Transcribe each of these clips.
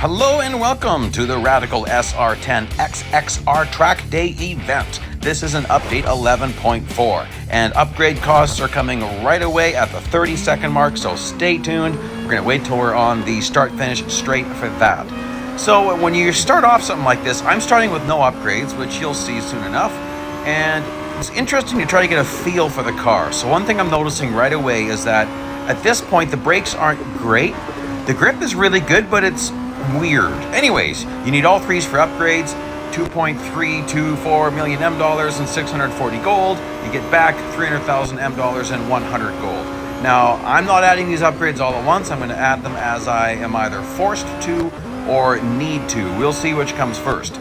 Hello and welcome to the Radical SR10 XXR Track Day event. This is an update 11.4 and upgrade costs are coming right away at the 30-second mark, so stay tuned. We're going to wait till we're on the start-finish straight for that. So when you start off something like this, I'm starting with no upgrades, which you'll see soon enough, and it's interesting to try to get a feel for the car. So one thing I'm noticing right away is that at this point the brakes aren't great. The grip is really good, but it's weird. Anyways, you need all threes for upgrades. 2.324 million M dollars and 640 gold. You get back 300,000 M dollars and 100 gold. Now, I'm not adding these upgrades all at once. I'm going to add them as I am either forced to or need to. We'll see which comes first.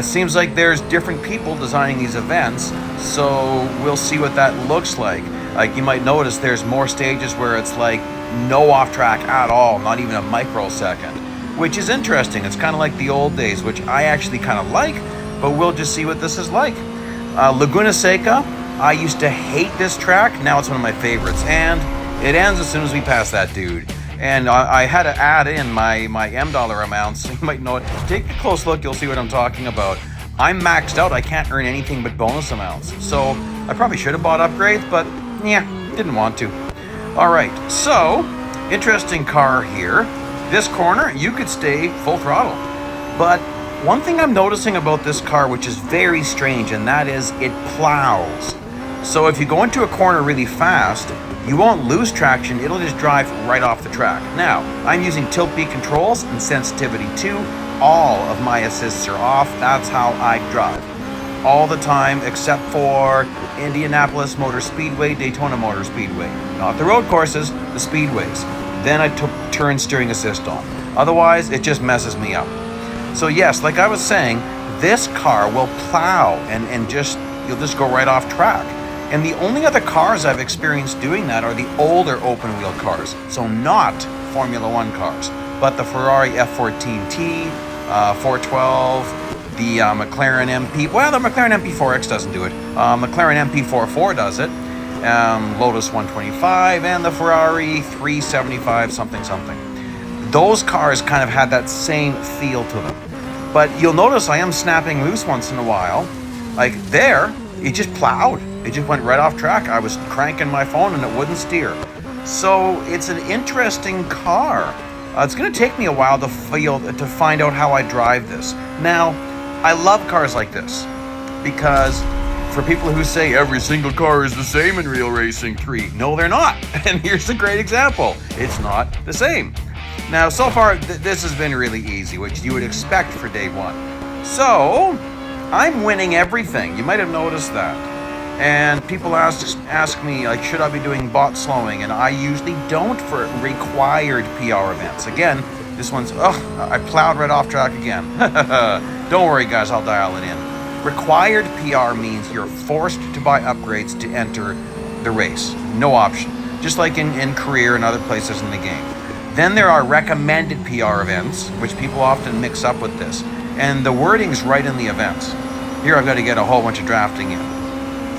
Seems like there's different people designing these events, so we'll see what that looks like. Like, you might notice there's more stages where it's like no off track at all, not even a microsecond, which is interesting. It's kind of like the old days, which I actually kind of like, but we'll just see what this is like. Laguna Seca, I used to hate this track. Now it's one of my favorites, and it ends as soon as we pass that dude. And I had to add in my M dollar amounts. You might know it. Take a close look, you'll see what I'm talking about. I'm maxed out. I can't earn anything but bonus amounts. So I probably should have bought upgrades, but yeah, didn't want to. All right, so interesting car here. This corner, you could stay full throttle. But one thing I'm noticing about this car, which is very strange, and that is it plows. So if you go into a corner really fast, you won't lose traction, it'll just drive right off the track. Now, I'm using tilt B controls and sensitivity 2. All of my assists are off. That's how I drive. All the time, except for Indianapolis Motor Speedway, Daytona Motor Speedway. Not the road courses, the speedways. Then I turn steering assist on. Otherwise, it just messes me up. So yes, like I was saying, this car will plow and you'll just go right off track. And the only other cars I've experienced doing that are the older open wheel cars. So not Formula One cars, but the Ferrari F14T, 412, the McLaren MP, well, the McLaren MP4X doesn't do it. McLaren MP44 does it. Lotus 125 and the Ferrari 375 something. Those cars kind of had that same feel to them. But you'll notice I am snapping loose once in a while. Like there, it just plowed. It just went right off track. I was cranking my phone and it wouldn't steer. So it's an interesting car. It's going to take me a while to find out how I drive this. Now, I love cars like this because for people who say every single car is the same in real racing 3, no, they're not. And here's a great example. It's not the same. Now, so far, this has been really easy, which you would expect for day one. So, I'm winning everything. You might have noticed that. And people ask me, like, should I be doing bot slowing? And I usually don't for required PR events. Again, this one's, I plowed right off track again. Don't worry, guys, I'll dial it in. Required PR means you're forced to buy upgrades to enter the race. No option. Just like in career and other places in the game. Then there are recommended PR events, which people often mix up with this. And the wording's right in the events. Here I've got to get a whole bunch of drafting in.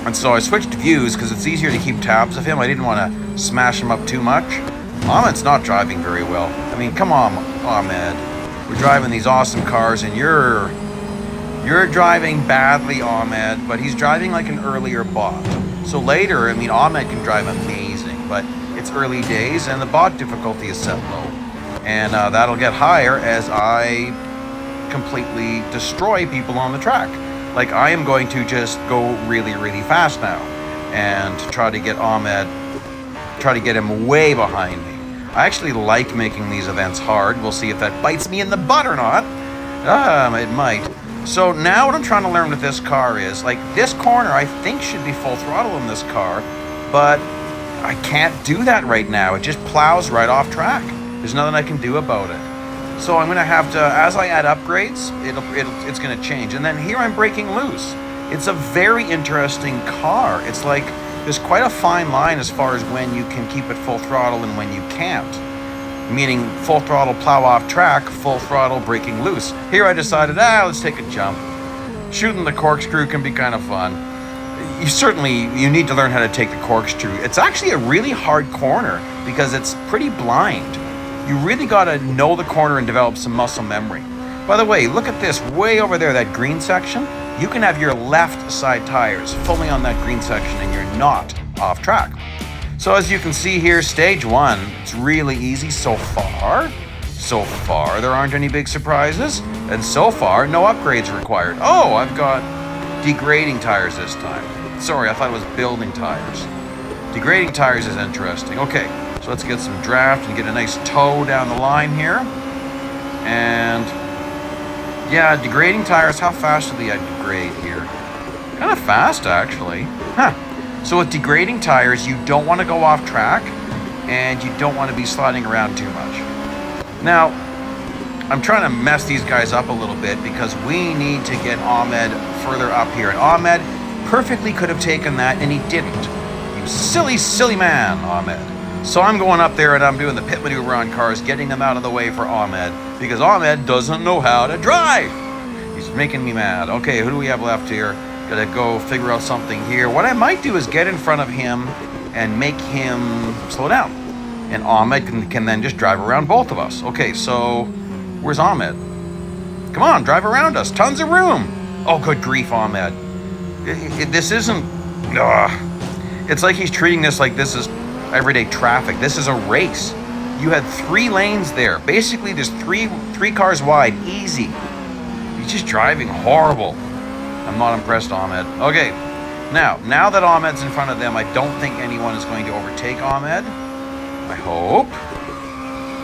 And so I switched to views because it's easier to keep tabs of him. I didn't want to smash him up too much. Ahmed's not driving very well. I mean, come on, Ahmed. We're driving these awesome cars and you're driving badly, Ahmed, but he's driving like an earlier bot. So later, I mean, Ahmed can drive amazing, but it's early days and the bot difficulty is set low. And that'll get higher as I completely destroy people on the track. Like, I am going to just go really, really fast now and try to get Ahmed, try to get him way behind me. I actually like making these events hard. We'll see if that bites me in the butt or not. It might. So now what I'm trying to learn with this car is, like, this corner I think should be full throttle in this car, but I can't do that right now. It just plows right off track. There's nothing I can do about it. So I'm going to have to, as I add upgrades, it's going to change. And then here I'm breaking loose. It's a very interesting car. It's like there's quite a fine line as far as when you can keep it full throttle and when you can't. Meaning full throttle plow off track, full throttle breaking loose. Here I decided, let's take a jump. Shooting the corkscrew can be kind of fun. You need to learn how to take the corkscrew. It's actually a really hard corner because it's pretty blind. you really got to know the corner and develop some muscle memory. By the way, look at this way over there, that green section. You can have your left side tires fully on that green section and you're not off track. So as you can see here, stage 1, it's really easy so far. So far, there aren't any big surprises. And so far, no upgrades required. Oh, I've got degrading tires this time. Sorry, I thought it was building tires. Degrading tires is interesting. Okay, so let's get some draft and get a nice toe down the line here. And yeah, degrading tires, how fast do they degrade here? Kind of fast, actually. Huh. So with degrading tires, you don't want to go off track and you don't want to be sliding around too much. Now, I'm trying to mess these guys up a little bit because we need to get Ahmed further up here. And Ahmed perfectly could have taken that and he didn't. You silly, silly man, Ahmed. So I'm going up there and I'm doing the pit maneuver on cars, getting them out of the way for Ahmed because Ahmed doesn't know how to drive. He's making me mad. Okay, who do we have left here? Gotta go figure out something here. What I might do is get in front of him and make him slow down. And Ahmed can then just drive around both of us. Okay, so where's Ahmed? Come on, drive around us. Tons of room. Oh, good grief, Ahmed. This isn't... It's like he's treating this like this is everyday traffic. This is a race. You had 3 lanes there. Basically, there's three cars wide. Easy. He's just driving horrible. I'm not impressed, Ahmed. Okay, now that Ahmed's in front of them, I don't think anyone is going to overtake Ahmed. I hope.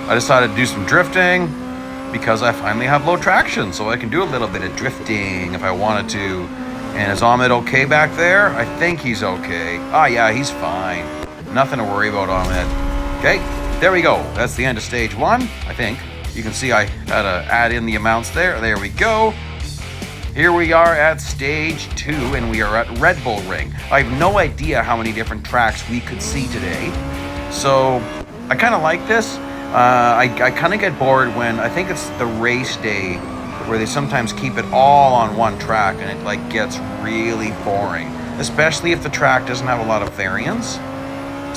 I decided to do some drifting because I finally have low traction, so I can do a little bit of drifting if I wanted to. And is Ahmed okay back there? I think he's okay. Ah, yeah, he's fine. Nothing to worry about, Ahmed. Okay, there we go. That's the end of stage 1, I think. You can see I had to add in the amounts there. There we go. Here we are at stage 2, and we are at Red Bull Ring. I have no idea how many different tracks we could see today. So I kind of like this. I kind of get bored when I think it's the race day where they sometimes keep it all on one track and it like gets really boring, especially if the track doesn't have a lot of variance.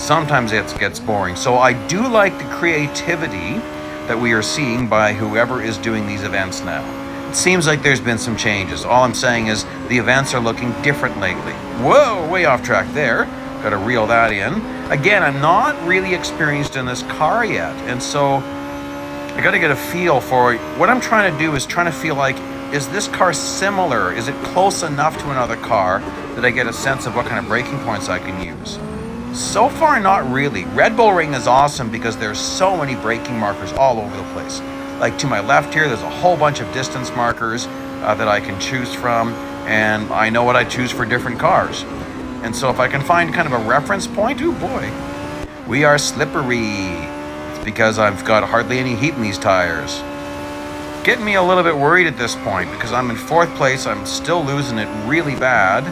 Sometimes it gets boring. So I do like the creativity that we are seeing by whoever is doing these events now. It seems like there's been some changes. All I'm saying is the events are looking different lately. Whoa, way off track there. Got to reel that in. Again, I'm not really experienced in this car yet, and so I got to get a feel for it. What I'm trying to do is trying to feel like, is this car similar? Is it close enough to another car that I get a sense of what kind of braking points I can use? So far, not really. Red Bull Ring is awesome because there's so many braking markers all over the place. Like to my left here, there's a whole bunch of distance markers that I can choose from, and I know what I choose for different cars. And so if I can find kind of a reference point, oh boy, we are slippery. It's because I've got hardly any heat in these tires. Getting me a little bit worried at this point because I'm in 4th place. I'm still losing it really bad.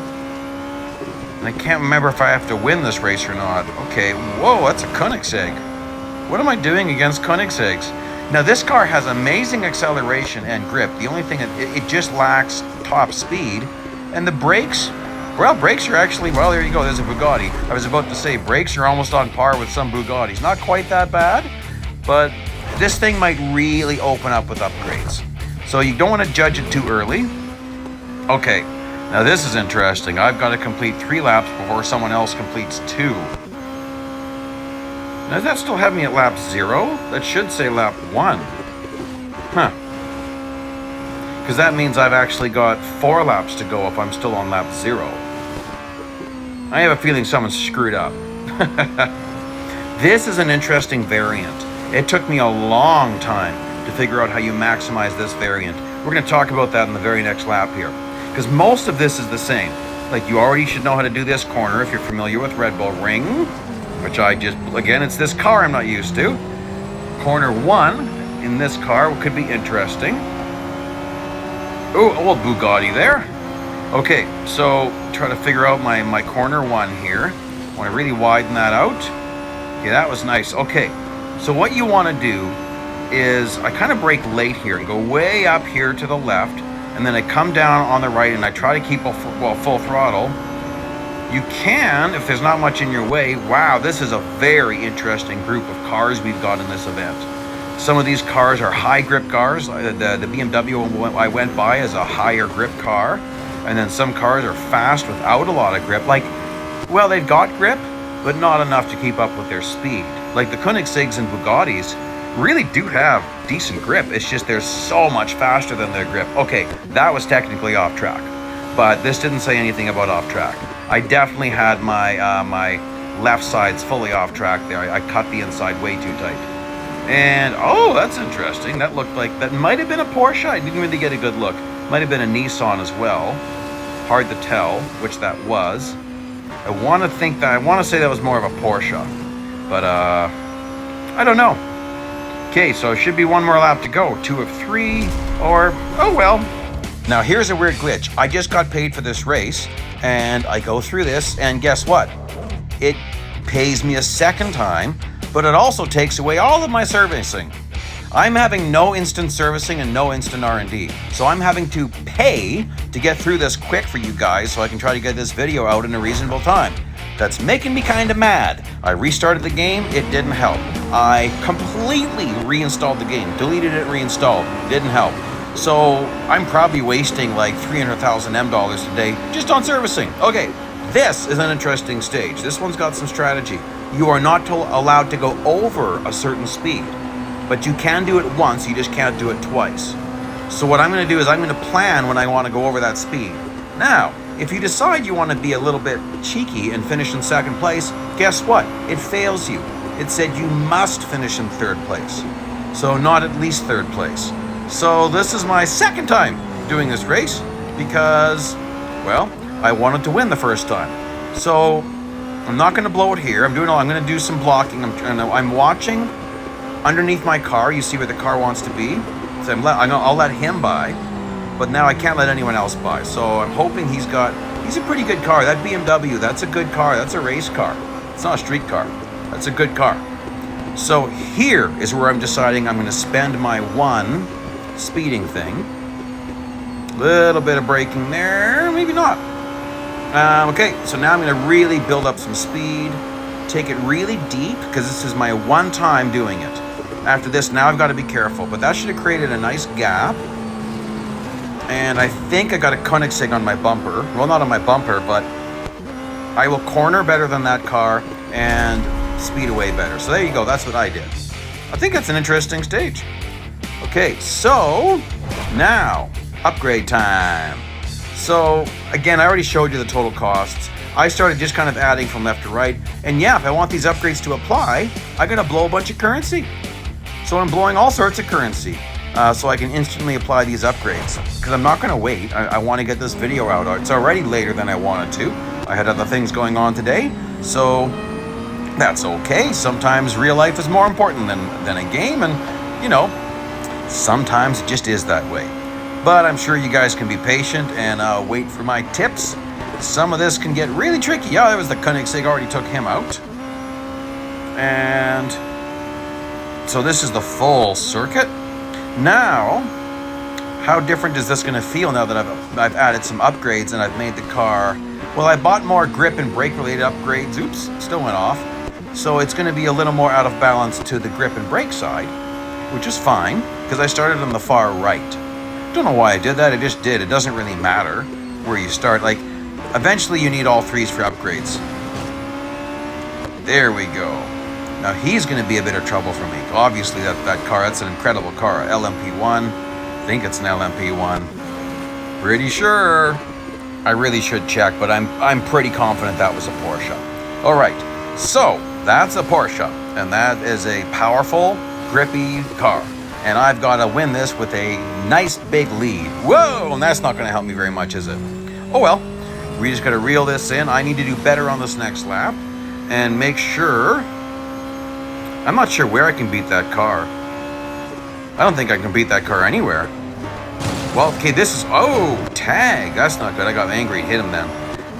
And I can't remember if I have to win this race or not. Okay, whoa, that's a Koenigsegg. What am I doing against Koenigsegg's? Now this car has amazing acceleration and grip. The only thing, it just lacks top speed. And the brakes, well, brakes are actually, well, there you go, there's a Bugatti. I was about to say, brakes are almost on par with some Bugattis. Not quite that bad, but this thing might really open up with upgrades. So you don't want to judge it too early. Okay, now this is interesting. I've got to complete 3 laps before someone else completes 2. Now does that still have me at lap 0? That should say lap 1. Huh. Because that means I've actually got 4 laps to go if I'm still on lap 0. I have a feeling someone's screwed up. This is an interesting variant. It took me a long time to figure out how you maximize this variant. We're going to talk about that in the very next lap here. Because most of this is the same. Like you already should know how to do this corner if you're familiar with Red Bull Ring, which I just, again, it's this car I'm not used to. Corner 1 in this car could be interesting. Oh, old Bugatti there. Okay, so try to figure out my corner 1 here. I want to really widen that out. Okay, that was nice. Okay, so what you want to do is I kind of brake late here and go way up here to the left, and then I come down on the right and I try to keep full throttle. You can, if there's not much in your way. Wow, this is a very interesting group of cars we've got in this event. Some of these cars are high grip cars. The BMW I went by is a higher grip car. And then some cars are fast without a lot of grip. Like, well, they've got grip, but not enough to keep up with their speed. Like the Koenigseggs and Bugattis really do have decent grip. It's just they're so much faster than their grip. Okay, that was technically off track, but this didn't say anything about off track. I definitely had my my left sides fully off track there. I cut the inside way too tight. And oh, that's interesting. That looked like that might have been a Porsche. I didn't really get a good look. Might have been a Nissan as well. Hard to tell which that was. I want to say that was more of a Porsche, but I don't know. Okay, so it should be one more lap to go. 2 of 3, or oh well. Now here's a weird glitch. I just got paid for this race, and I go through this, and guess what? It pays me a second time, but it also takes away all of my servicing. I'm having no instant servicing and no instant R&D. So I'm having to pay to get through this quick for you guys so I can try to get this video out in a reasonable time. That's making me kind of mad. I restarted the game, it didn't help. I completely reinstalled the game, deleted it, reinstalled, didn't help. So I'm probably wasting like 300,000 M$ today just on servicing. Okay, this is an interesting stage. This one's got some strategy. You are not allowed to go over a certain speed. But you can do it once, you just can't do it twice. So what I'm going to do is I'm going to plan when I want to go over that speed. Now, if you decide you want to be a little bit cheeky and finish in second place, guess what? It fails you. It said you must finish in third place. So not at least third place. So this is my second time doing this race because, well, I wanted to win the first time. So I'm not going to blow it here. I'm going to do some blocking. I'm watching underneath my car. You see where the car wants to be. So I'll let him by, but now I can't let anyone else by. So I'm hoping he's a pretty good car. That BMW, that's a good car. That's a race car. It's not a street car. That's a good car. So here is where I'm deciding I'm going to spend my one speeding thing. Little bit of braking there, maybe not. Okay, so now I'm going to really build up some speed. Take it really deep because this is my one time doing it. After this, now I've got to be careful, but that should have created a nice gap. And I think I got a Koenigsegg on my bumper. Well, not on my bumper, but I will corner better than that car and speed away better. So there you go, that's what I did. I think that's an interesting stage. Okay, so now upgrade time. So again, I already showed you the total costs. I started just kind of adding from left to right. And yeah, if I want these upgrades to apply, I'm gonna blow a bunch of currency. So I'm blowing all sorts of currency so I can instantly apply these upgrades. Because I'm not gonna wait, I wanna get this video out. It's already later than I wanted to. I had other things going on today, so that's okay. Sometimes real life is more important than a game, and you know, sometimes it just is that way. But I'm sure you guys can be patient and wait for my tips. Some of this can get really tricky. Yeah, there was the Koenigsegg, already took him out. And so this is the full circuit. Now, how different is this going to feel now that I've added some upgrades and I've made the car? Well, I bought more grip and brake related upgrades. Oops, still went off. So it's going to be a little more out of balance to the grip and brake side, which is fine because I started on the far right. Don't know why I did that, I just did. It doesn't really matter where you start. Like, eventually you need all threes for upgrades. There we go. Now he's going to be a bit of trouble for me. Obviously that car, that's an incredible car. LMP1, I think it's an LMP1. Pretty sure. I really should check, but I'm pretty confident that was a Porsche. All right, so that's a Porsche, and that is a powerful, grippy car. And I've got to win this with a nice big lead. Whoa, and that's not going to help me very much, is it? Oh well, we just got to reel this in. I need to do better on this next lap and make sure. I'm not sure where I can beat that car. I don't think I can beat that car anywhere. Well, okay, this is, oh, tag. That's not good. I got angry and hit him then.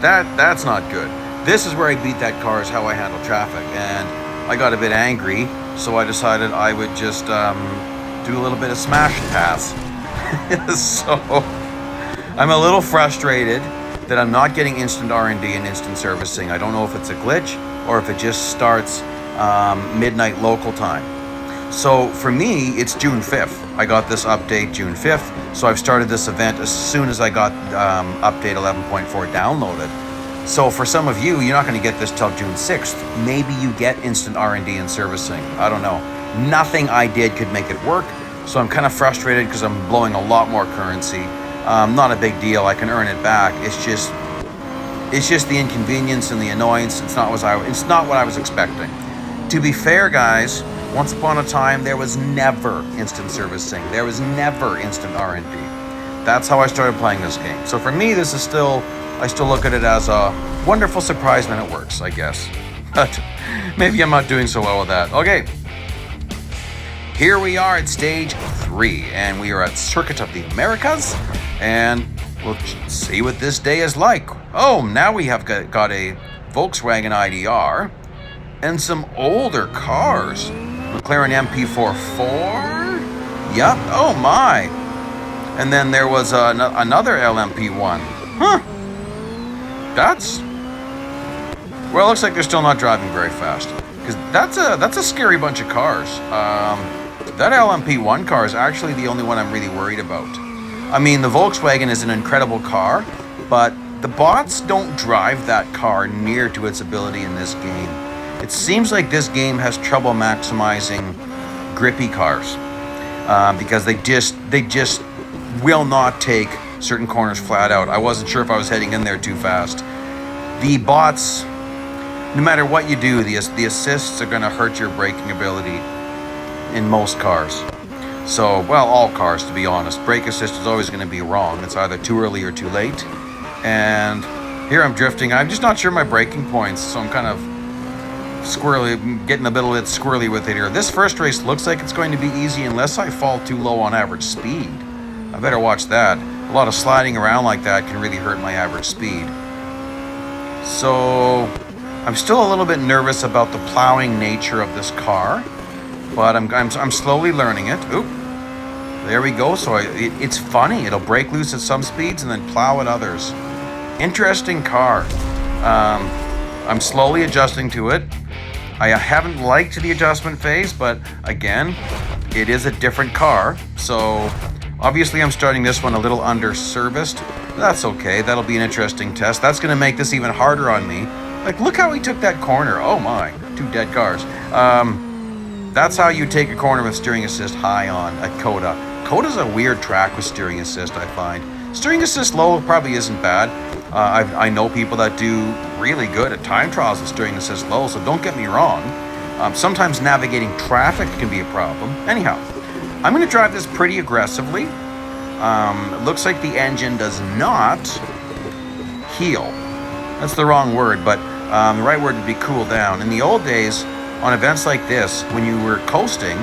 That's not good. This is where I beat that car, is how I handle traffic. And I got a bit angry, so I decided I would just do a little bit of smash and pass. So I'm a little frustrated that I'm not getting instant R&D and instant servicing. I don't know if it's a glitch or if it just starts midnight local time. So for me, it's June 5th. I got this update June 5th, so I've started this event as soon as I got update 11.4 downloaded. So for some of you, you're not going to get this till June 6th. Maybe you get instant R&D and servicing. I don't know. Nothing I did could make it work, so I'm kind of frustrated because I'm blowing a lot more currency. Not a big deal. I can earn it back. It's just the inconvenience and the annoyance. It's not what I was expecting. To be fair, guys, once upon a time, there was never instant servicing. There was never instant R&D. That's how I started playing this game. So for me, I still look at it as a wonderful surprise when it works, I guess. But maybe I'm not doing so well with that. Okay. Here we are at stage 3, and we are at Circuit of the Americas, and we'll see what this day is like. Oh, now we have got a Volkswagen IDR and some older cars. McLaren MP44? Yep, oh my. And then there was another LMP1. Huh. Well, it looks like they're still not driving very fast. Because that's a scary bunch of cars. That LMP1 car is actually the only one I'm really worried about. I mean, the Volkswagen is an incredible car, but the bots don't drive that car near to its ability in this game. It seems like this game has trouble maximizing grippy cars because they just will not take certain corners flat out. I wasn't sure if I was heading in there too fast. The bots, no matter what you do, the assists are going to hurt your braking ability in most cars. So, well, all cars, to be honest. Brake assist is always going to be wrong. It's either too early or too late. And here I'm drifting. I'm just not sure my braking points, so I'm kind of getting a little bit squirrely with it here. This first race looks like it's going to be easy unless I fall too low on average speed. I better watch that. A lot of sliding around like that can really hurt my average speed. So I'm still a little bit nervous about the plowing nature of this car, but I'm slowly learning it. Oop, there we go. So it's funny. It'll break loose at some speeds and then plow at others. Interesting car. I'm slowly adjusting to it. I haven't liked the adjustment phase, but again, it is a different car. So obviously I'm starting this one a little under-serviced. That's okay. That'll be an interesting test. That's going to make this even harder on me. Like, look how he took that corner. Oh my, 2 dead cars. That's how you take a corner with steering assist high on at Coda. Coda's a weird track with steering assist, I find. Steering assist low probably isn't bad. I know people that do really good at time trials with steering assist low, so don't get me wrong. Sometimes navigating traffic can be a problem. Anyhow, I'm going to drive this pretty aggressively. It looks like the engine does not heal. That's the wrong word, but the right word would be cool down. In the old days, on events like this, when you were coasting,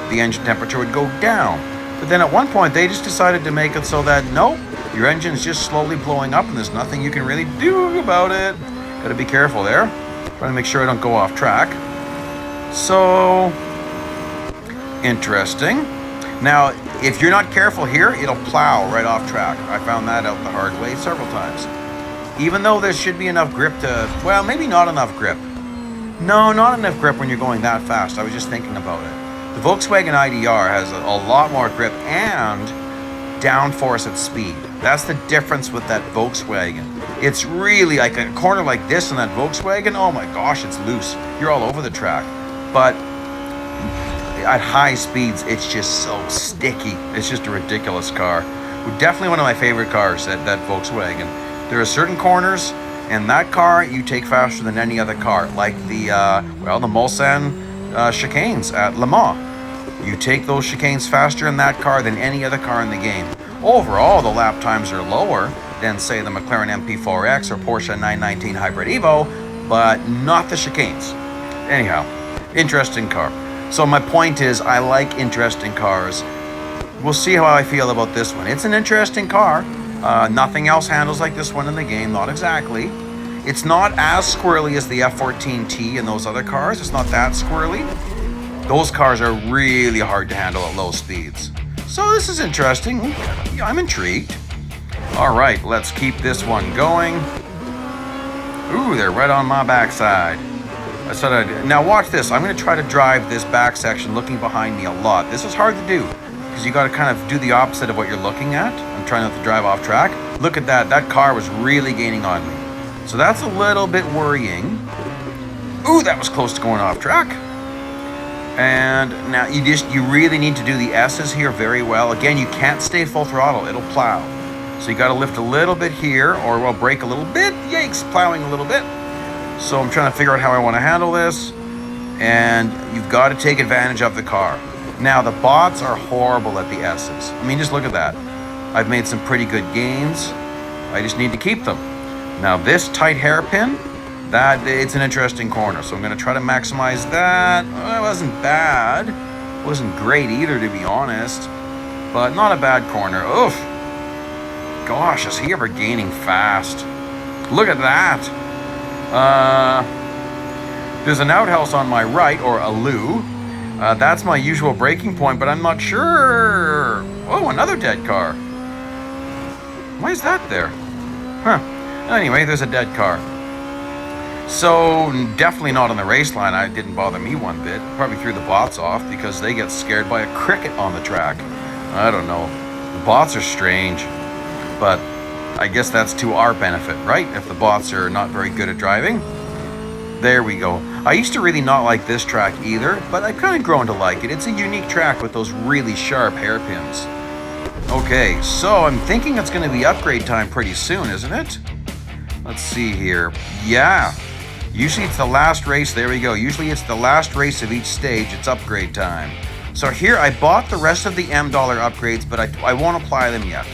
the engine temperature would go down. But then at one point, they just decided to make it so that, nope, your engine's just slowly blowing up and there's nothing you can really do about it. Gotta be careful there. Trying to make sure I don't go off track. So, interesting. Now, if you're not careful here, it'll plow right off track. I found that out the hard way several times. Even though there should be enough grip to, well, maybe not enough grip. No, not enough grip when you're going that fast. I was just thinking about it. The Volkswagen IDR has a lot more grip and downforce at speed. That's the difference with that Volkswagen. It's really like a corner like this in that Volkswagen. Oh my gosh, it's loose. You're all over the track. But at high speeds, it's just so sticky. It's just a ridiculous car. Definitely one of my favorite cars, that Volkswagen. There are certain corners in that car you take faster than any other car, like the Mulsanne chicanes at Le Mans. You take those chicanes faster in that car than any other car in the game. Overall, the lap times are lower than, say, the McLaren MP4X or Porsche 919 Hybrid Evo, but not the chicanes. Anyhow, interesting car. So my point is, I like interesting cars. We'll see how I feel about this one. It's an interesting car. Nothing else handles like this one in the game, not exactly. It's not as squirrely as the F14T and those other cars. It's not that squirrely. Those cars are really hard to handle at low speeds. So this is interesting. I'm intrigued. All right, let's keep this one going. Ooh, they're right on my backside. Now watch this. I'm going to try to drive this back section looking behind me a lot. This is hard to do because you got to kind of do the opposite of what you're looking at. I'm trying not to drive off track. Look at that. That car was really gaining on me. So that's a little bit worrying. Ooh, that was close to going off track. And now you really need to do the S's here very well. Again, you can't stay full throttle. It'll plow. So you got to lift a little bit here, or well, brake a little bit. Yikes, plowing a little bit. So I'm trying to figure out how I want to handle this. And you've got to take advantage of the car. Now, the bots are horrible at the S's. I mean, just look at that. I've made some pretty good gains. I just need to keep them. Now, this tight hairpin, it's an interesting corner. So I'm going to try to maximize that. Well, it wasn't bad. It wasn't great either, to be honest. But not a bad corner. Oof. Gosh, is he ever gaining fast? Look at that. There's an outhouse on my right, or a loo. That's my usual braking point, but I'm not sure. Oh, another dead car. Why is that there? Huh. Anyway, there's a dead car. So, definitely not on the race line. It didn't bother me one bit. Probably threw the bots off because they get scared by a cricket on the track. I don't know. The bots are strange, but I guess that's to our benefit, right? If the bots are not very good at driving. There we go. I used to really not like this track either, but I've kind of grown to like it. It's a unique track with those really sharp hairpins. Okay, so I'm thinking it's going to be upgrade time pretty soon, isn't it? Let's see here. Yeah. Usually it's the last race. There we go. Usually it's the last race of each stage. It's upgrade time. So here I bought the rest of the M$ upgrades, but I won't apply them yet.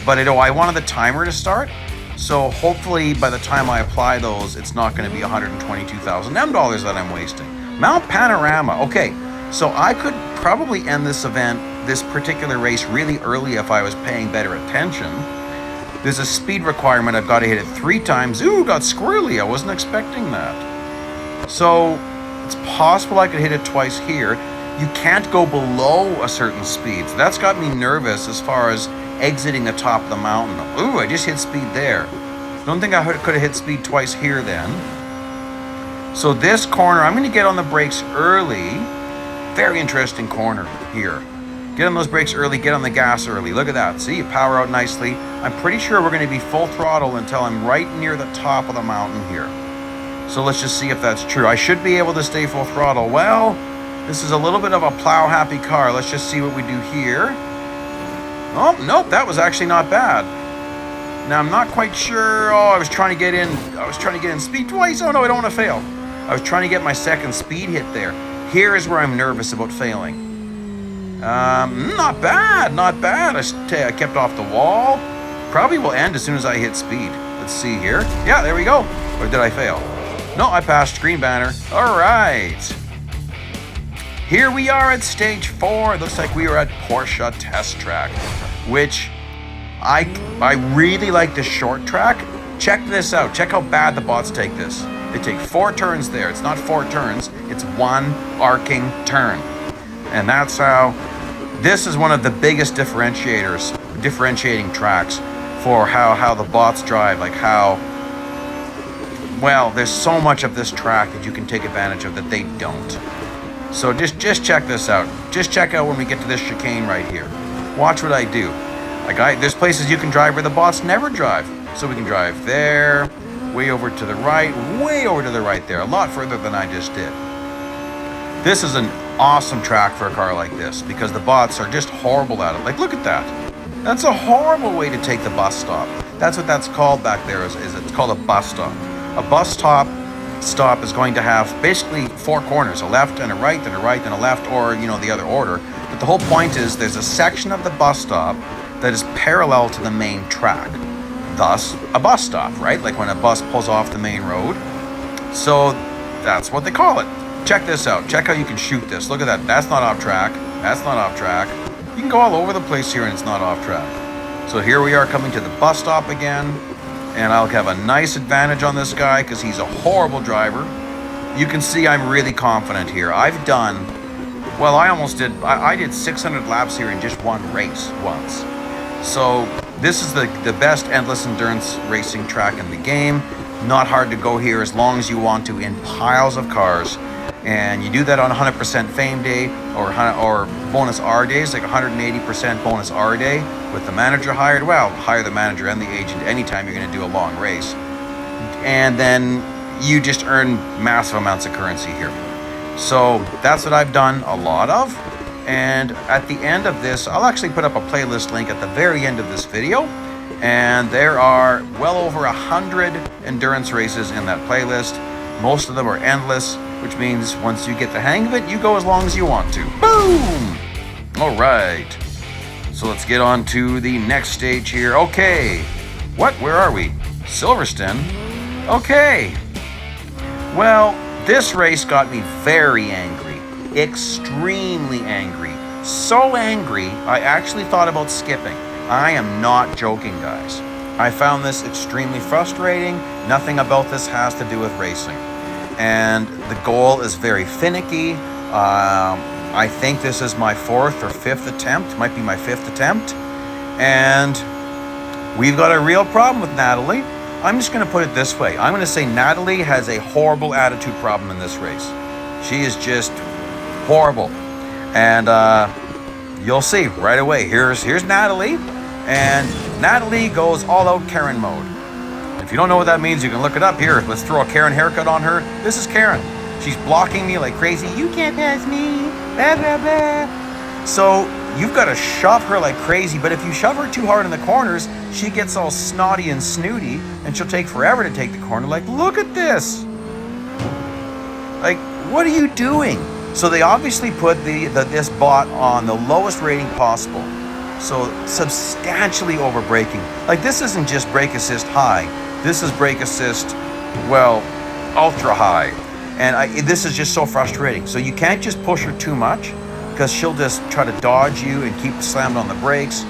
But I wanted the timer to start, so hopefully by the time I apply those, it's not going to be 122,000 M$ that I'm wasting. Mount Panorama. Okay, so I could probably end this event, this particular race, really early if I was paying better attention. There's a speed requirement. I've got to hit it 3 times. Ooh, got squirrely. I wasn't expecting that. So it's possible I could hit it twice here. You can't go below a certain speed. So that's got me nervous as far as exiting the top of the mountain. Ooh, I just hit speed there. Don't think I could have hit speed twice here then. So this corner, I'm going to get on the brakes early. Very interesting corner here. Get on those brakes early, get on the gas early. Look at that. See, you power out nicely. I'm pretty sure we're going to be full throttle until I'm right near the top of the mountain here. So let's just see if that's true. I should be able to stay full throttle. Well, this is a little bit of a plow-happy car. Let's just see what we do here. Oh, nope, that was actually not bad. Now, I'm not quite sure. Oh, I was trying to get in speed twice. Oh, no, I don't want to fail. I was trying to get my second speed hit there. Here is where I'm nervous about failing. Not bad, not bad. I kept off the wall. Probably will end as soon as I hit speed. Let's see here. Yeah, there we go. Or did I fail? No, I passed green banner. All right. Here we are at stage 4. Looks like we are at Porsche Test Track, which I really like this short track. Check this out. Check how bad the bots take this. They take 4 turns there. It's not 4 turns. It's 1 arcing turn. And that's how, this is one of the biggest differentiating tracks for how the bots drive. Like how, well, there's so much of this track that you can take advantage of that they don't. So just check this out. Just check out when we get to this chicane right here. Watch what I do. There's places you can drive where the bots never drive. So we can drive there, way over to the right, way over to the right there. A lot further than I just did. This is an awesome track for a car like this because the bots are just horrible at it. Like, look at that. That's a horrible way to take the bus stop. That's what that's called back there, is it's called a bus stop. A bus stop is going to have basically 4 corners, a left and a right and a right and a left, or, you know, the other order. But the whole point is there's a section of the bus stop that is parallel to the main track. Thus, a bus stop, right? Like when a bus pulls off the main road. So that's what they call it. Check this out. Check how you can shoot this. Look at that. That's not off track. That's not off track. You can go all over the place here and it's not off track. So here we are coming to the bus stop again. And I'll have a nice advantage on this guy because he's a horrible driver. You can see I'm really confident here. I've done, well, I did 600 laps here in just one race once. So this is the best endless endurance racing track in the game. Not hard to go here as long as you want to, in piles of cars. And you do that on 100% fame day or bonus R days, like 180% bonus R day with the manager hired. Well, hire the manager and the agent anytime you're going to do a long race. And then you just earn massive amounts of currency here. So that's what I've done a lot of. And at the end of this, I'll actually put up a playlist link at the very end of this video. And there are well over 100 endurance races in that playlist. Most of them are endless, which means once you get the hang of it, you go as long as you want to. Boom! All right. So let's get on to the next stage here. Okay. What? Where are we? Silverstone? Okay. Well, this race got me very angry. Extremely angry. So angry, I actually thought about skipping. I am not joking, guys. I found this extremely frustrating. Nothing about this has to do with racing. And the goal is very finicky. I think this is my 4th or 5th attempt. Might be my 5th attempt. And we've got a real problem with Natalie. I'm just going to put it this way. I'm going to say Natalie has a horrible attitude problem in this race. She is just horrible. And you'll see right away. Here's Natalie. And Natalie goes all out Karen mode. If you don't know what that means, you can look it up here. Let's throw a Karen haircut on her. This is Karen. She's blocking me like crazy. You can't pass me. Blah, blah, blah. So you've got to shove her like crazy. But if you shove her too hard in the corners, she gets all snotty and snooty. And she'll take forever to take the corner. Like, look at this. Like, what are you doing? So they obviously put this bot on the lowest rating possible. So substantially over braking. Like, this isn't just brake assist high. This is brake assist, well, ultra high. And this is just so frustrating. So you can't just push her too much because she'll just try to dodge you and keep slammed on the brakes.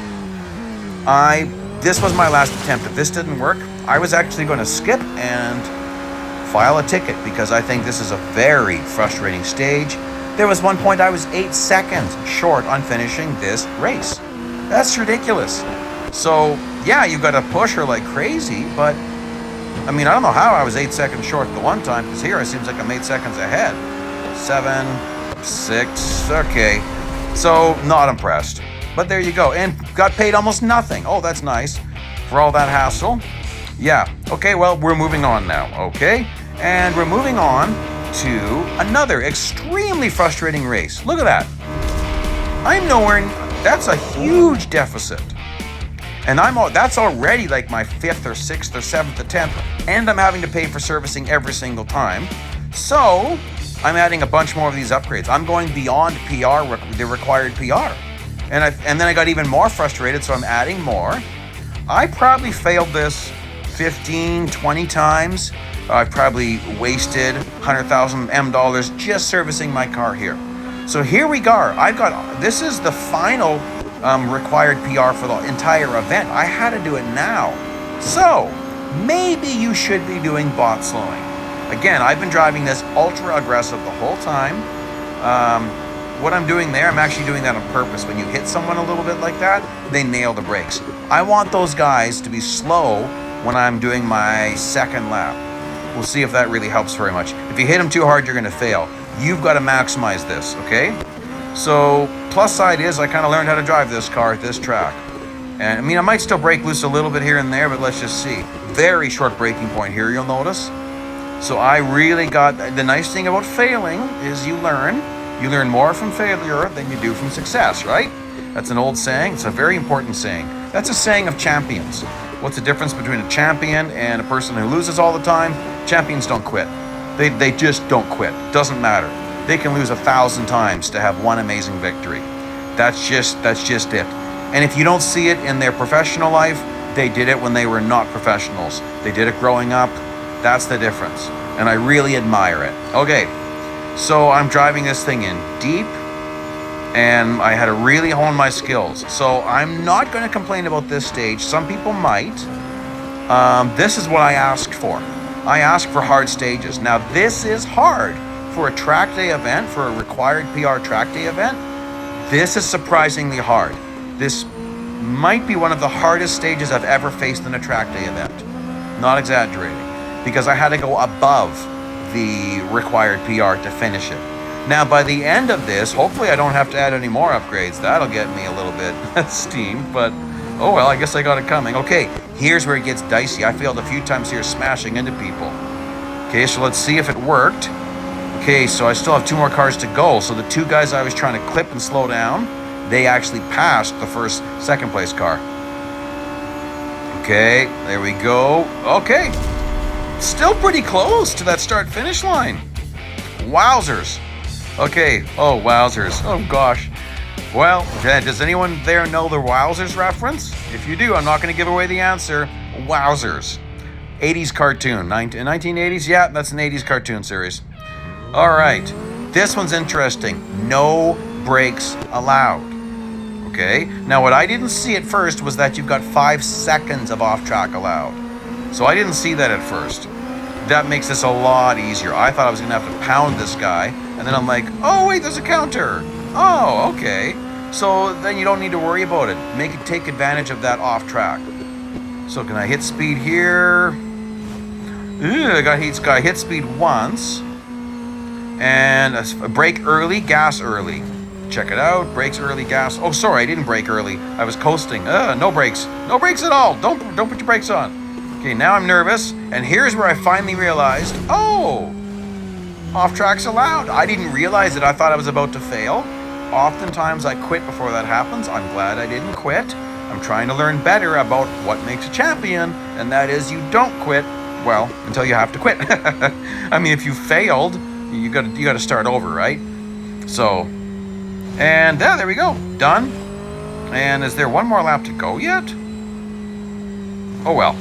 This was my last attempt. If this didn't work, I was actually going to skip and file a ticket because I think this is a very frustrating stage. There was one point I was 8 seconds short on finishing this race. That's ridiculous. So, yeah, you've got to push her like crazy, but, I mean, I don't know how I was 8 seconds short the one time, because here it seems like I'm 8 seconds ahead. 7, 6, okay. So, not impressed. But there you go. And got paid almost nothing. Oh, that's nice. For all that hassle. Yeah. Okay, well, we're moving on now, okay? And we're moving on to another extremely frustrating race. Look at that. I'm nowhere... That's a huge deficit. And that's already like my 5th or 6th or 7th attempt, and I'm having to pay for servicing every single time. So I'm adding a bunch more of these upgrades. I'm going beyond PR, the required PR. And then I got even more frustrated, so I'm adding more. I probably failed this 15, 20 times. I've probably wasted 100,000 M$ just servicing my car here. So here we go. This is the final required PR for the entire event. I had to do it now. So maybe you should be doing bot slowing. Again, I've been driving this ultra aggressive the whole time. What I'm doing there, I'm actually doing that on purpose. When you hit someone a little bit like that, they nail the brakes. I want those guys to be slow when I'm doing my second lap. We'll see if that really helps very much. If you hit them too hard, you're going to fail. You've got to maximize this, okay? So, plus side is I kind of learned how to drive this car at this track. And, I mean, I might still break loose a little bit here and there, but let's just see. Very short braking point here, you'll notice. So I really got... The nice thing about failing is you learn. You learn more from failure than you do from success, right? That's an old saying. It's a very important saying. That's a saying of champions. What's the difference between a champion and a person who loses all the time? Champions don't quit. They just don't quit. Doesn't matter. They can lose 1,000 times to have one amazing victory. That's just it. And if you don't see it in their professional life, they did it when they were not professionals. They did it growing up. That's the difference. And I really admire it. Okay, so I'm driving this thing in deep, and I had to really hone my skills. So I'm not going to complain about this stage. Some people might. This is what I asked for. I asked for hard stages. Now, this is hard for a track day event, for a required PR track day event. This is surprisingly hard. This might be one of the hardest stages I've ever faced in a track day event. Not exaggerating. because I had to go above the required PR to finish it. Now, by the end of this, hopefully I don't have to add any more upgrades. That'll get me a little bit steamed, but oh well, I guess I got it coming. Okay, here's where it gets dicey. I failed a few times here smashing into people. Okay, so let's see if it worked. Okay, so I still have 2 more cars to go. So the 2 guys I was trying to clip and slow down, they actually passed the second place car. Okay, there we go. Okay, still pretty close to that start-finish line. Wowzers. Okay, oh, wowzers. Oh, gosh. Well, does anyone there know the Wowzers reference? If you do, I'm not going to give away the answer. Wowzers. 80s cartoon. 1980s? Yeah, that's an 80s cartoon series. All right. This one's interesting. No brakes allowed. Okay. Now, what I didn't see at first was that you've got 5 seconds of off-track allowed. So I didn't see that at first. That makes this a lot easier. I thought I was going to have to pound this guy. And then I'm like, oh, wait, there's a counter. Oh, okay. So then you don't need to worry about it. Take advantage of that off track. So can I hit speed here? I got hit speed once. And a brake early, gas early. Check it out. Brakes early, gas. Oh, sorry, I didn't brake early. I was coasting. No brakes. No brakes at all. Don't put your brakes on. Okay, now I'm nervous. And here's where I finally realized, oh, off track's allowed. I didn't realize it. I thought I was about to fail. Oftentimes I quit before that happens. I'm glad I didn't quit. I'm trying to learn better about what makes a champion, and that is you don't quit, well, until you have to quit. I mean, if you failed, you got to start over, right? So, and there we go, done. And is there one more lap to go yet? Oh well.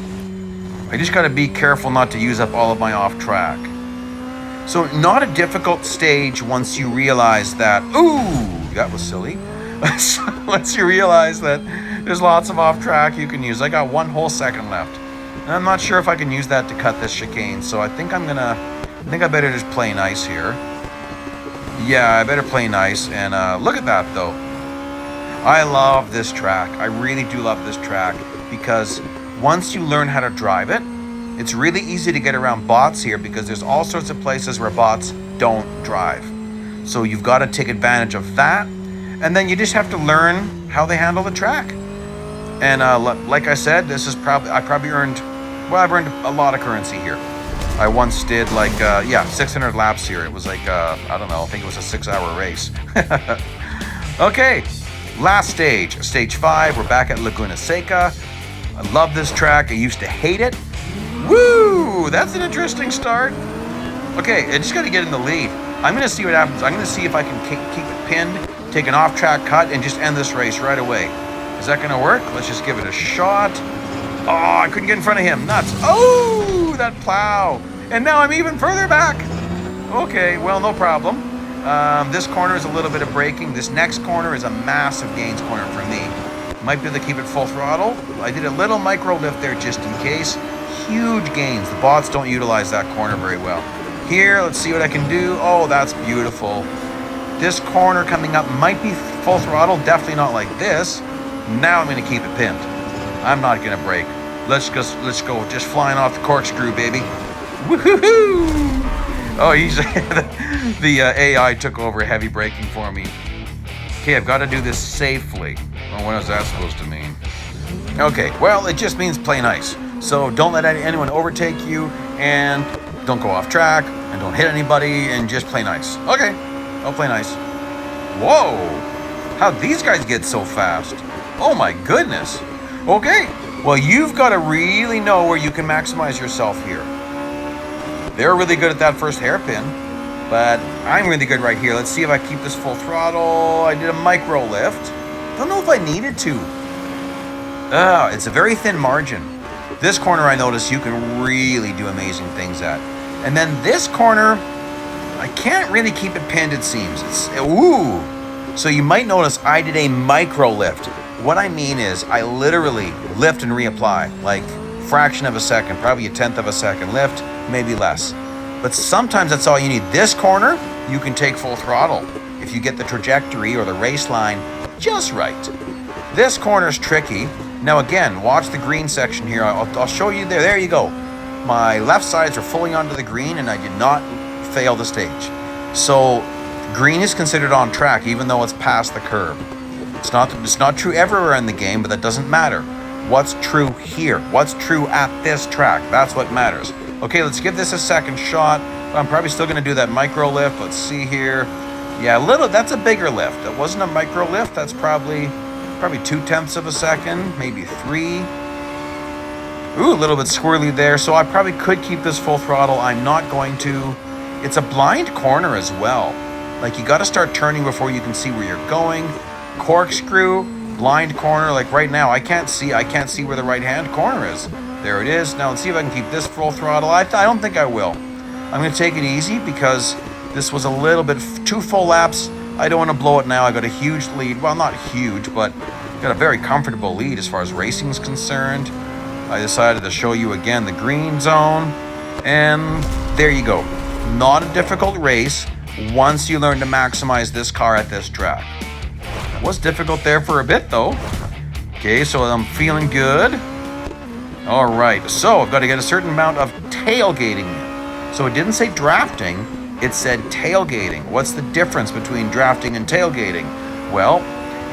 I just got to be careful not to use up all of my off track. So not a difficult stage once you realize that, ooh, that was silly. Once you realize that there's lots of off track you can use. I got 1 whole second left. And I'm not sure if I can use that to cut this chicane. So I think I better just play nice here. Yeah, I better play nice. And look at that though. I love this track. I really do love this track because once you learn how to drive it, it's really easy to get around bots here because there's all sorts of places where bots don't drive. So you've got to take advantage of that. And then you just have to learn how they handle the track. And like I said, I've earned a lot of currency here. I once did 600 laps here. It was like, I don't know, I think it was a 6-hour race. Okay, last stage, stage 5. We're back at Laguna Seca. I love this track. I used to hate it. Woo! That's an interesting start. Okay, I just got to get in the lead. I'm going to see what happens. I'm going to see if I can keep it pinned, take an off-track cut, and just end this race right away. Is that going to work? Let's just give it a shot. Oh, I couldn't get in front of him. Nuts. Oh, that plow. And now I'm even further back. Okay, well, no problem. This corner is a little bit of braking. This next corner is a massive gains corner for me. Might be able to keep it full throttle. I did a little micro lift there just in case. Huge gains. The bots don't utilize that corner very well. Here, let's see what I can do. Oh, that's beautiful. This corner coming up might be full throttle. Definitely not like this. Now I'm going to keep it pinned. I'm not going to brake. Let's go just flying off the corkscrew, baby. Woohoo! Oh, the AI took over heavy braking for me. Okay, I've got to do this safely. Well, what is that supposed to mean? Okay, well, it just means play nice. So don't let anyone overtake you, and don't go off track, and don't hit anybody, and just play nice. Okay, I'll play nice. Whoa! How'd these guys get so fast? Oh my goodness. Okay, well, you've got to really know where you can maximize yourself here. They're really good at that first hairpin, but I'm really good right here. Let's see if I keep this full throttle. I did a micro lift. Don't know if I needed to. It's a very thin margin. This corner, I notice you can really do amazing things at. And then this corner, I can't really keep it pinned, it seems. Ooh. So you might notice I did a micro lift. What I mean is I literally lift and reapply, like fraction of a second, probably a 1/10 of a second lift, maybe less. But sometimes that's all you need. This corner, you can take full throttle if you get the trajectory or the race line just right. This corner's tricky. Now again, watch the green section here. I'll show you there. There you go. my left sides are fully onto the green, and I did not fail the stage. So green is considered on track, even though it's past the curb. It's not true everywhere in the game, but that doesn't matter. What's true here? What's true at this track? That's what matters. Okay, let's give this a second shot. I'm probably still going to do that micro lift. Let's see here. Yeah, that's a bigger lift. It wasn't a micro lift. That's probably 0.2 of a second, maybe 3. Ooh, a little bit squirrely there. So I probably could keep this full throttle. I'm not going to. It's a blind corner as well. Like, you got to start turning before you can see where you're going. Corkscrew, blind corner. Like right now, I can't see where the right-hand corner is. There it is. Now let's see if I can keep this full throttle. I don't think I will. I'm going to take it easy because this was a little bit 2 full laps. I don't want to blow it now. I got a huge lead. Well, not huge, but got a very comfortable lead as far as racing is concerned. I decided to show you again the green zone. And there you go. Not a difficult race once you learn to maximize this car at this track. It was difficult there for a bit though. Okay, so I'm feeling good. All right, so I've got to get a certain amount of tailgating in. So it didn't say drafting, it said tailgating. What's the difference between drafting and tailgating? Well,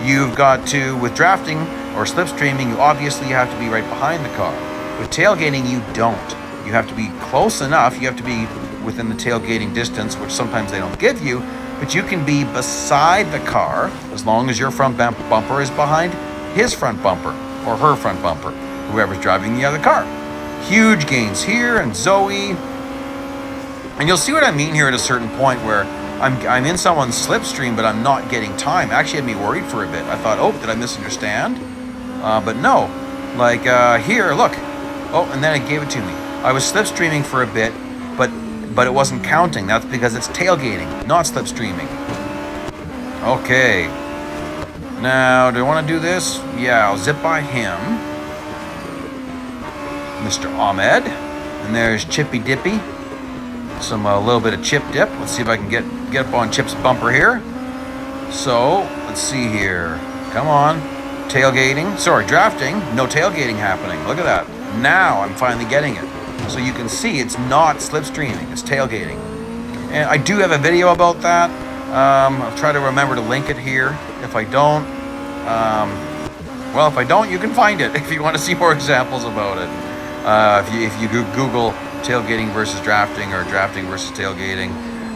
you've got to, with drafting or slipstreaming, you obviously have to be right behind the car. With tailgating, you don't. You have to be close enough. You have to be within the tailgating distance, which sometimes they don't give you, but you can be beside the car as long as your front bumper is behind his front bumper or her front bumper, whoever's driving the other car. Huge gains here, and Zoe. And you'll see what I mean here at a certain point where I'm in someone's slipstream, but I'm not getting time. Actually had me worried for a bit. I thought, oh, did I misunderstand? But no. Like here, look. Oh, and then it gave it to me. I was slipstreaming for a bit, but it wasn't counting. That's because it's tailgating, not slipstreaming. Okay. Now, do I want to do this? Yeah, I'll zip by him. Mr. Ahmed. And there's Chippy Dippy. A little bit of chip dip. Let's see if I can get up on Chip's bumper here. So, let's see here. Come on. Tailgating. Sorry, drafting. No tailgating happening. Look at that. Now I'm finally getting it. So you can see it's not slipstreaming, it's tailgating. And I do have a video about that. I'll try to remember to link it here. If I don't, if I don't, you can find it if you want to see more examples about it. If you Google tailgating versus drafting or drafting versus tailgating,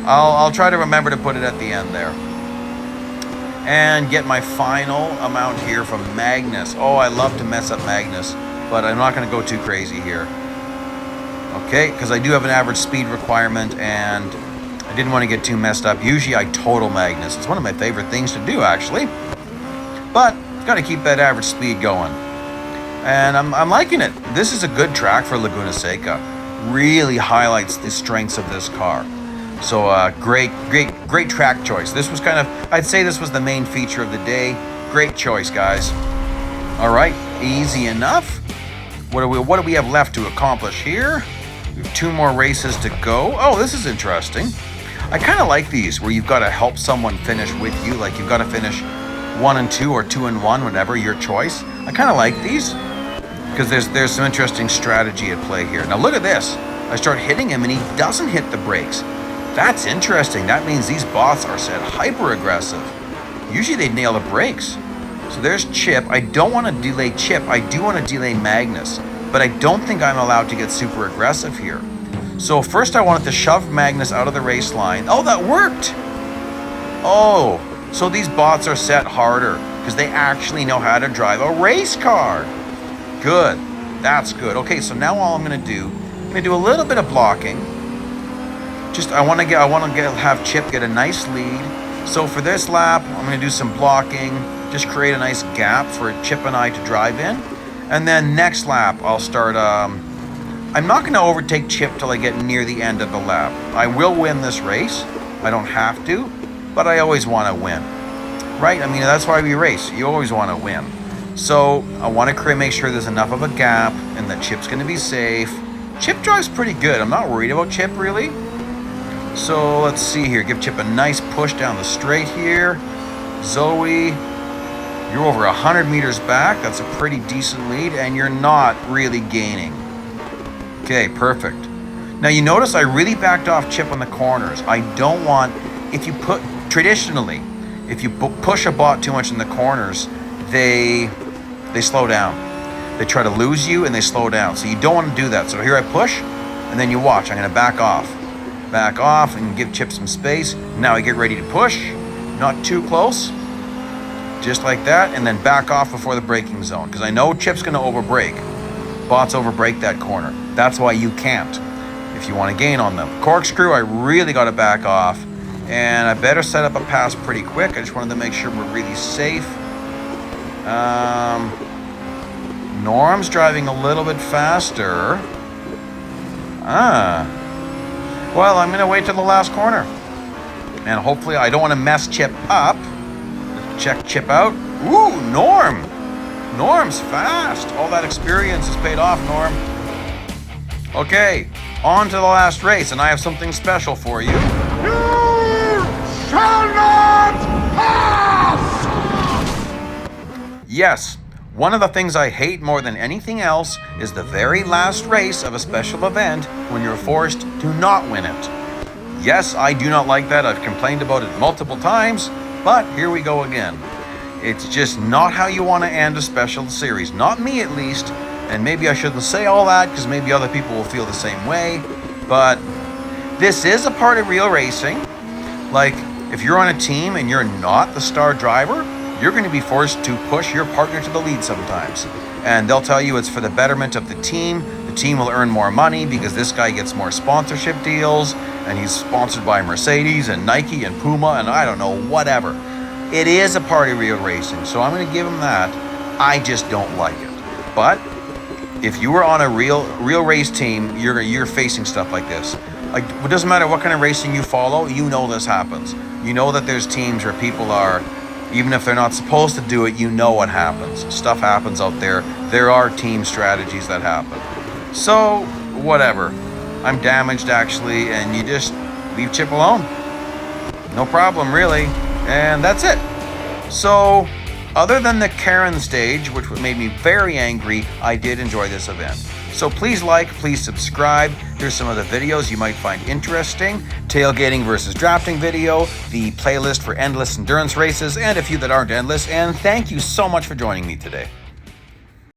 I'll try to remember to put it at the end there. And get my final amount here from Magnus. Oh, I love to mess up Magnus, but I'm not going to go too crazy here. Okay, because I do have an average speed requirement, and I didn't want to get too messed up. Usually I total Magnus. It's one of my favorite things to do, actually. But got to keep that average speed going. And I'm liking it. This is a good track for Laguna Seca. Really highlights the strengths of this car. So great track choice. This was I'd say this was the main feature of the day. Great choice, guys. All right, easy enough. What do we have left to accomplish here? We have 2 more races to go. Oh, this is interesting. I kind of like these where you've got to help someone finish with you. Like you've got to finish 1 and 2 or 2 and 1, whatever your choice. I kind of like these because there's some interesting strategy at play here. Now look at this. I start hitting him and he doesn't hit the brakes. That's interesting. That means these bots are set hyper aggressive. Usually they'd nail the brakes. So there's Chip. I don't want to delay Chip. I do want to delay Magnus. But I don't think I'm allowed to get super aggressive here. So first I wanted to shove Magnus out of the race line. Oh, that worked. Oh, so these bots are set harder because they actually know how to drive a race car. Good. That's good. Okay, so now all I'm going to do a little bit of blocking. I want to have Chip get a nice lead. So for this lap, I'm going to do some blocking. Just create a nice gap for Chip and I to drive in. And then next lap, I'll start, I'm not going to overtake Chip till I get near the end of the lap. I will win this race. I don't have to, but I always want to win. Right? I mean, that's why we race. You always want to win. So I want to make sure there's enough of a gap and that Chip's going to be safe. Chip drives pretty good. I'm not worried about Chip, really. So let's see here. Give Chip a nice push down the straight here. Zoe, you're over 100 meters back. That's a pretty decent lead, and you're not really gaining. Okay, perfect. Now you notice I really backed off Chip on the corners. I don't want, traditionally, if you push a bot too much in the corners, they slow down. They try to lose you and they slow down. So you don't want to do that. So here I push, and then you watch. I'm gonna back off and give Chip some space. Now I get ready to push, not too close, just like that, and then back off before the braking zone, because I know Chip's gonna overbrake. Bots overbrake that corner. That's why you can't, if you want to gain on them. Corkscrew, I really got to back off, and I better set up a pass pretty quick. I just wanted to make sure we're really safe. Norm's driving a little bit faster. Well, I'm gonna wait till the last corner, and hopefully I don't want to mess Chip up. Check Chip out. Ooh, Norm's fast. All that experience has paid off, Norm. Okay, on to the last race, and I have something special for you. You shall not pass! Yes, one of the things I hate more than anything else is the very last race of a special event when you're forced to not win it. Yes, I do not like that. I've complained about it multiple times, but here we go again. It's just not how you want to end a special series. Not me, at least. And maybe I shouldn't say all that, because maybe other people will feel the same way. But this is a part of real racing. Like, if you're on a team and you're not the star driver, you're going to be forced to push your partner to the lead sometimes. And they'll tell you it's for the betterment of the team. The team will earn more money because this guy gets more sponsorship deals, and he's sponsored by Mercedes and Nike and Puma and I don't know, whatever. It is a part of real racing, so I'm going to give him that. I just don't like it. But if you were on a real race team, you're facing stuff like this. Like, it doesn't matter what kind of racing you follow, you know this happens. You know that there's teams where people are, even if they're not supposed to do it, you know what happens. Stuff happens out there. There are team strategies that happen. So, whatever. I'm damaged, actually, and you just leave Chip alone. No problem, really. And that's it. So, other than the Karen stage, which made me very angry, I did enjoy this event. So please like, please subscribe. There's some other videos you might find interesting. Tailgating versus drafting video, the playlist for endless endurance races, and a few that aren't endless. And thank you so much for joining me today.